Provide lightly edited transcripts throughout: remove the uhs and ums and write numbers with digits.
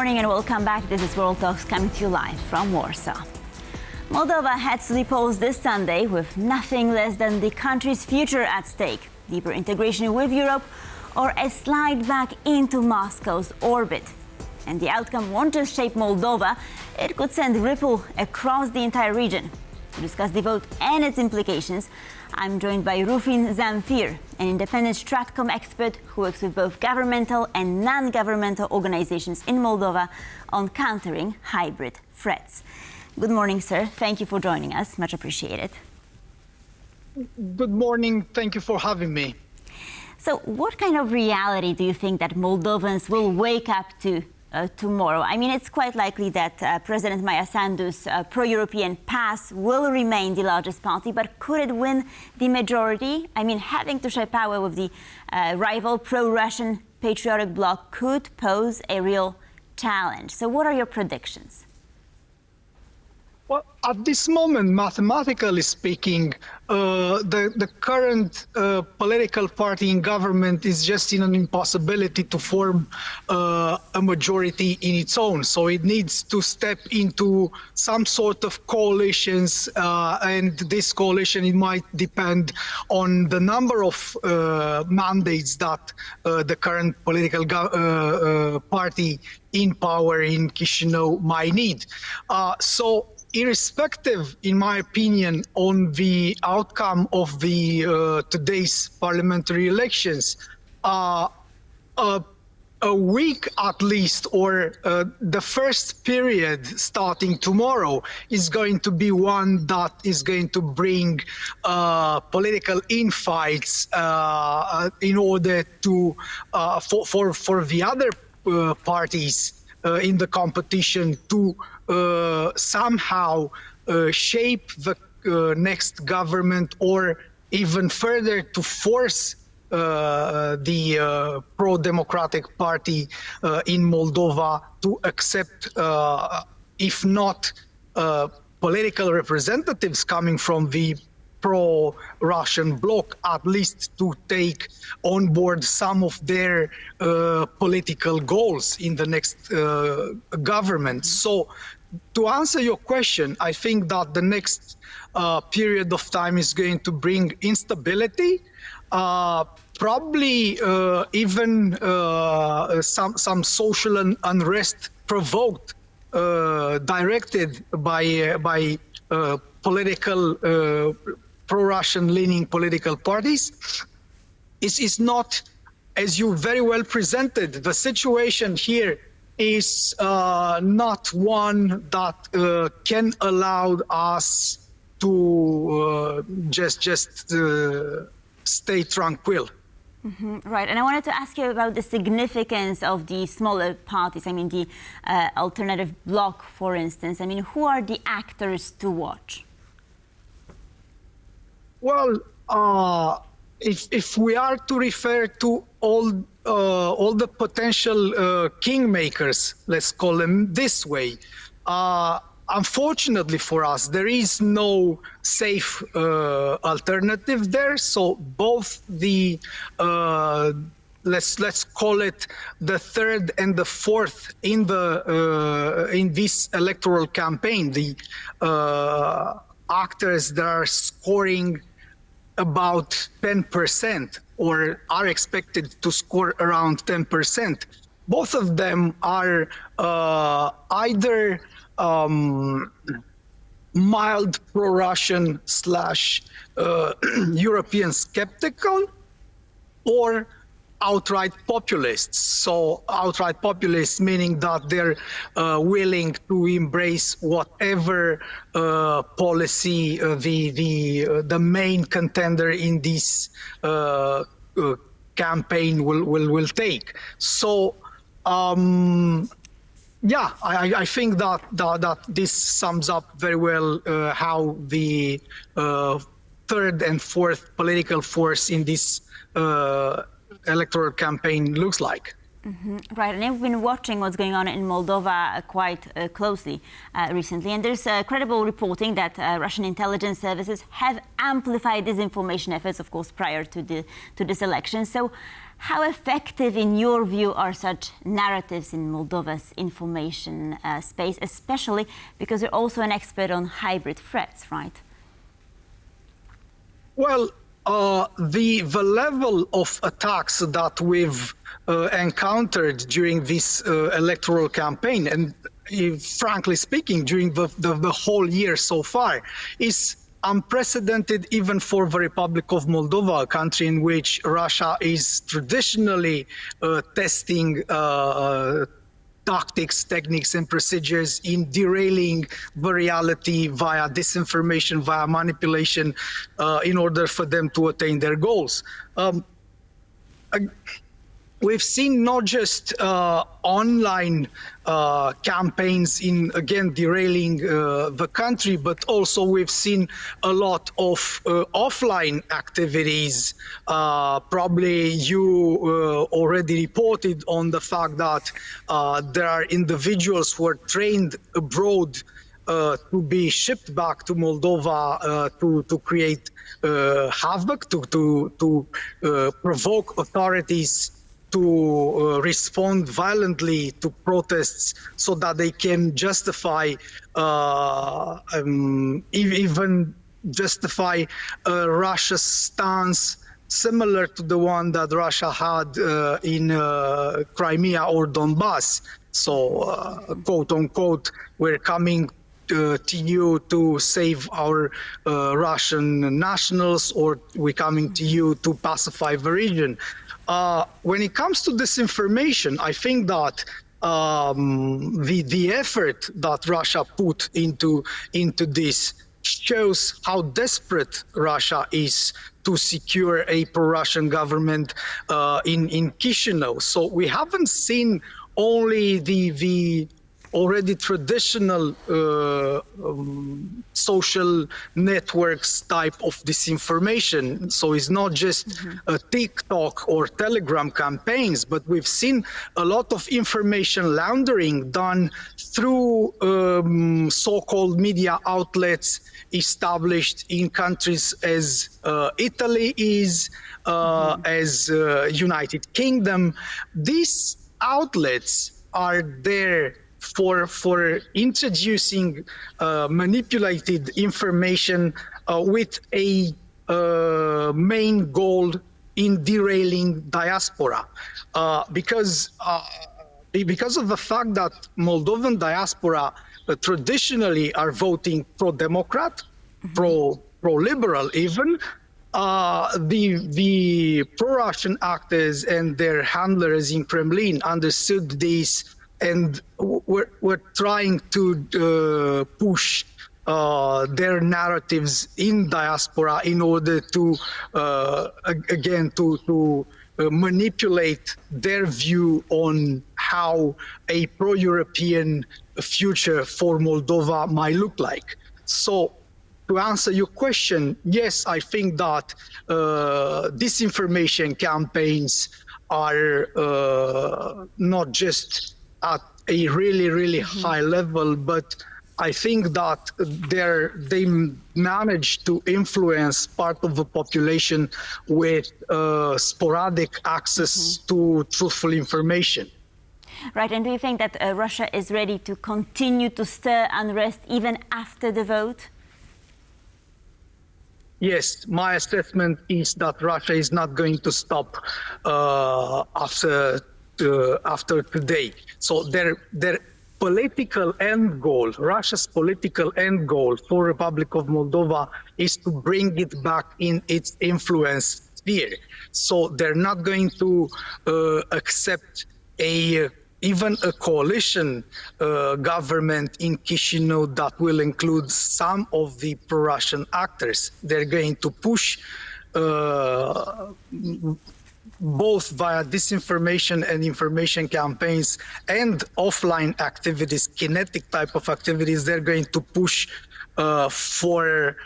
morning and welcome back. This is World Talks coming to you live from Warsaw. Moldova heads to the polls this Sunday with nothing less than the country's future at stake. Deeper integration with Europe or a slide back into Moscow's orbit. And the outcome won't just shape Moldova, it could send ripple across the entire region. To discuss the vote and its implications, I'm joined by Rufin Zamfir, an independent Stratcom expert who works with both governmental and non-governmental organizations in Moldova on countering hybrid threats. Good morning, sir. Thank you for joining us. Much appreciated. Good morning. Thank you for having me. So what kind of reality do you think that Moldovans will wake up to tomorrow? I mean, it's quite likely that President Maia Sandu's pro-European PAS will remain the largest party, but could it win the majority? I mean, having to share power with the rival pro-Russian patriotic bloc could pose a real challenge. So what are your predictions? Well, at this moment, mathematically speaking, the current political party in government is just in an impossibility to form a majority in its own. So it needs to step into some sort of coalitions, and this coalition, it might depend on the number of mandates that the current political party in power in Chisinau might need. So irrespective, in my opinion, on the outcome of the today's parliamentary elections, a week at least, or the first period starting tomorrow, is going to be one that is going to bring political infights in order to for the other parties in the competition to somehow shape the next government, or even further to force the pro-democratic party in Moldova to accept, if not political representatives coming from the pro-Russian bloc, at least to take on board some of their political goals in the next government. So to answer your question, I think that the next period of time is going to bring instability, probably even some social unrest provoked, directed by political pro-Russian leaning political parties. Is not, as you very well presented, the situation here is not one that can allow us to just stay tranquil. Right, and I wanted to ask you about the significance of the smaller parties. I mean, the alternative bloc, for instance. I mean, who are the actors to watch? Well, if we are to refer to all the potential kingmakers, let's call them this way, unfortunately for us, there is no safe alternative there. So both the let's call it the third and the fourth in the in this electoral campaign, the actors that are scoring about 10% or are expected to score around 10%. Both of them are either mild pro-Russian / European skeptical, or outright populists. So outright populists meaning that they're willing to embrace whatever policy the main contender in this campaign will take. So yeah, I think that this sums up very well how the third and fourth political force in this electoral campaign looks like. Right, and I've been watching what's going on in Moldova quite closely recently, and there's credible reporting that Russian intelligence services have amplified disinformation efforts, of course, prior to this election. So How effective, in your view, are such narratives in Moldova's information space, especially because you're also an expert on hybrid threats, right? Well, the level of attacks that we've encountered during this electoral campaign, and frankly speaking, during the whole year so far, is unprecedented even for the Republic of Moldova, a country in which Russia is traditionally testing tactics, techniques, and procedures in derailing the reality via disinformation, via manipulation, in order for them to attain their goals. We've seen not just online campaigns in, again, derailing the country, but also we've seen a lot of offline activities. Probably you already reported on the fact that there are individuals who are trained abroad to be shipped back to Moldova to create havoc, to provoke authorities to respond violently to protests so that they can justify, even justify Russia's stance similar to the one that Russia had in Crimea or Donbass. So, quote unquote, we're coming to you to save our Russian nationals, or we're coming to you to pacify the region. When it comes to disinformation, I think that the effort that Russia put into this shows how desperate Russia is to secure a pro-Russian government in Chisinau. So we haven't seen only the already traditional social networks type of disinformation. So it's not just TikTok or Telegram campaigns, but we've seen a lot of information laundering done through so-called media outlets established in countries as Italy is, as United Kingdom. These outlets are there for introducing manipulated information with a main goal in derailing diaspora, because of the fact that Moldovan diaspora traditionally are voting pro-democrat, pro-liberal even. The pro-Russian actors and their handlers in Kremlin understood this, and we're trying to push their narratives in diaspora in order to, again, to manipulate their view on how a pro-European future for Moldova might look like. So, to answer your question, yes, I think that disinformation campaigns are not just at a really high level, but I think that they manage to influence part of the population with sporadic access to truthful information. Right, and do you think that Russia is ready to continue to stir unrest even after the vote? Yes, my assessment is that Russia is not going to stop after today. So their political end goal, Russia's political end goal for Republic of Moldova is to bring it back in its influence sphere. So they're not going to accept even a coalition government in Chisinau that will include some of the pro-Russian actors. They're going to push both via disinformation and information campaigns and offline activities, kinetic type of activities. They're going to push for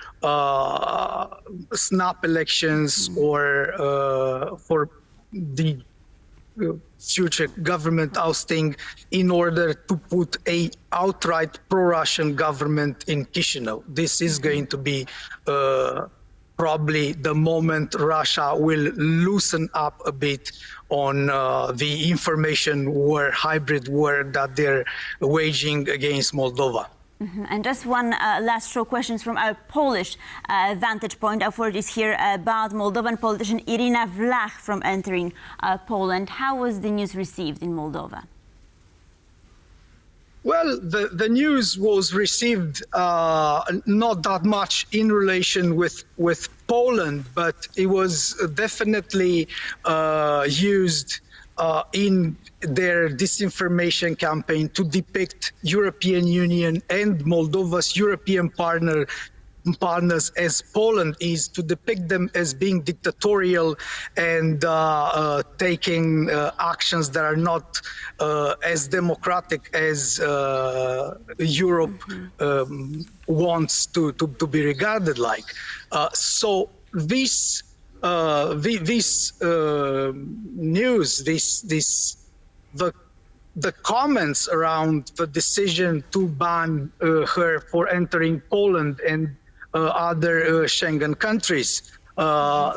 snap elections or for the future government ousting in order to put a outright pro-Russian government in Chisinau. This is going to be probably the moment Russia will loosen up a bit on the information war, hybrid war that they're waging against Moldova. And just one last short question from our Polish vantage point. Authorities hear about Moldovan politician Irina Vlach from entering Poland. How was the news received in Moldova? Well, the news was received not that much in relation with Poland, but it was definitely used in their disinformation campaign to depict European Union and Moldova's European partners as Poland is, to depict them as being dictatorial and taking actions that are not as democratic as Europe wants to be regarded like. So this news, the comments around the decision to ban her for entering Poland and other Schengen countries,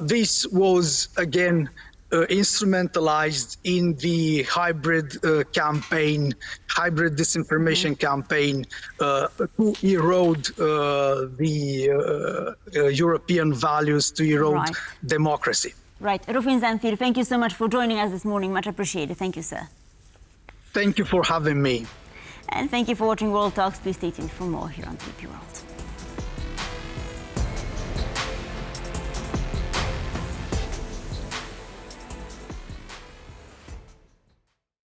this was again instrumentalized in the hybrid campaign, hybrid disinformation campaign to erode the European values, to erode democracy. Right. Rufin Zamfir, thank you so much for joining us this morning. Much appreciated. Thank you, sir. Thank you for having me. And thank you for watching World Talks. Please stay tuned for more here on TP World.